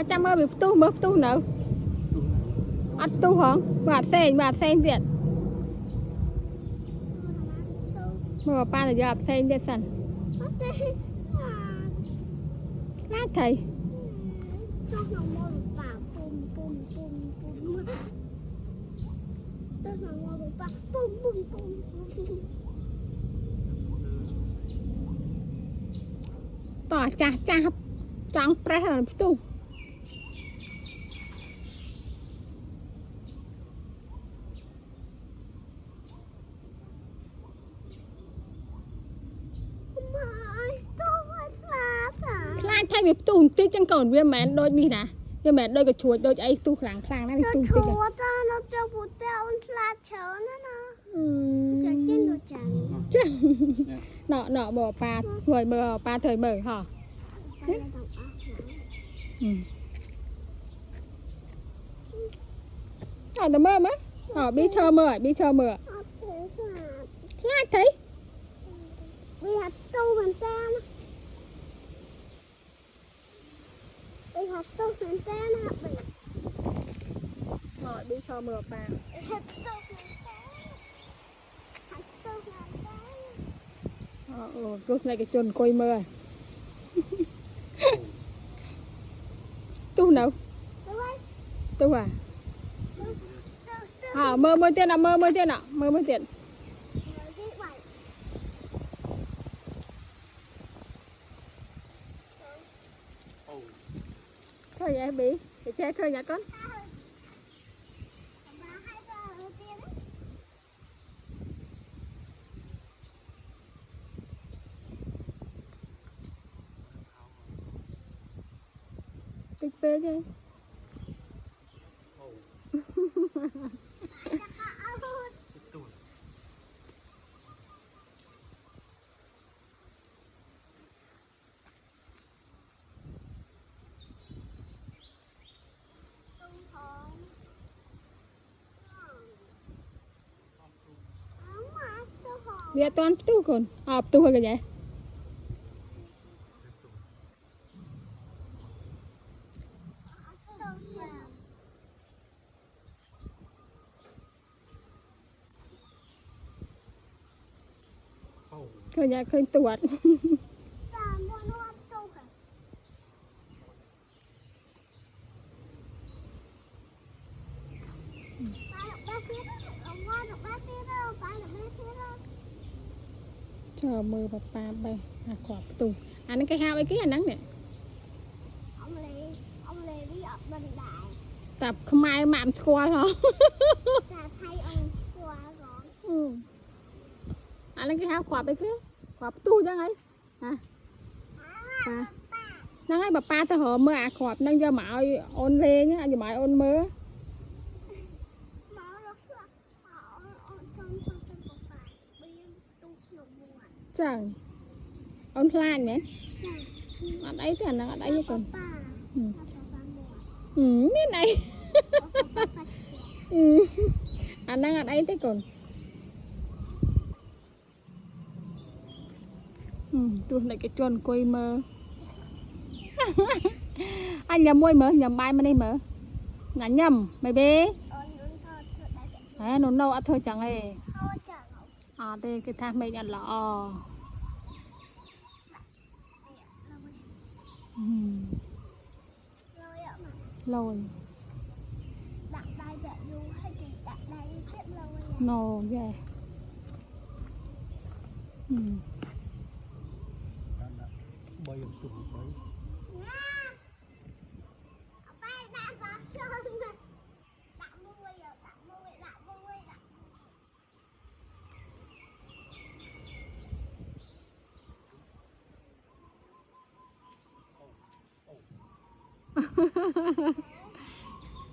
chăm mơ bị tu nữa ăn tu hả bạt sen diện mơ ba là giờ sen diện sẵn lát thầy tỏ cha trong pre là tu lại thay việc tu tí chân còn viên mẹ đôi đi nè viên mẹ đôi cái chuột đôi ấy tu kháng nó đi tu tí nó cho bút teo là chớ nó nọ bỏ pa người mờ pa thời mở hả nó mơ má bí chờ mờ lại thấy vì hạt tu mình ta vì hạt tu mình ta nó bị đi cho mờ pa hạt tu mình ta lúc này cái chuồn coi mơ tu nào tu à mơ tiền à mơ tiền thôi vậy bị để che khơi nhà con tích bê chứ dia tuan tu kon tu cái vậy khơi nhà khơi tuột chờ mưa bà pa bay khọp tu anh cái hao ấy cái nắng nè ông lê đi ở bên đại tập không ai mạm qua hả thay ông qua rồi anh cái hao khọp ấy cái khọp tu chứ ấy năng ấy bà pa tao hở mưa khọp năng giờ mạo ôn lê nhá giờ mạo ôn mưa chẳng ôn lan nhé ở đấy thì nó ở đây còn biết này anh đang ở đây thế còn tôi lại cái chuồn quay mơ anh nhầm môi mở nhầm bài mà đây mở ngã nhầm mày bé nó nâu thôi chẳng ấy đây cái thang mình ăn lọ lôi no yeah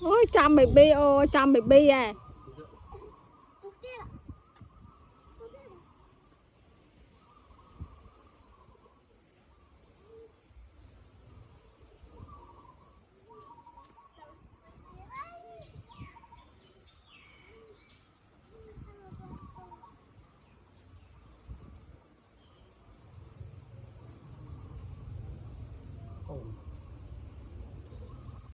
ôi trăm baby ô trăm baby à Oh.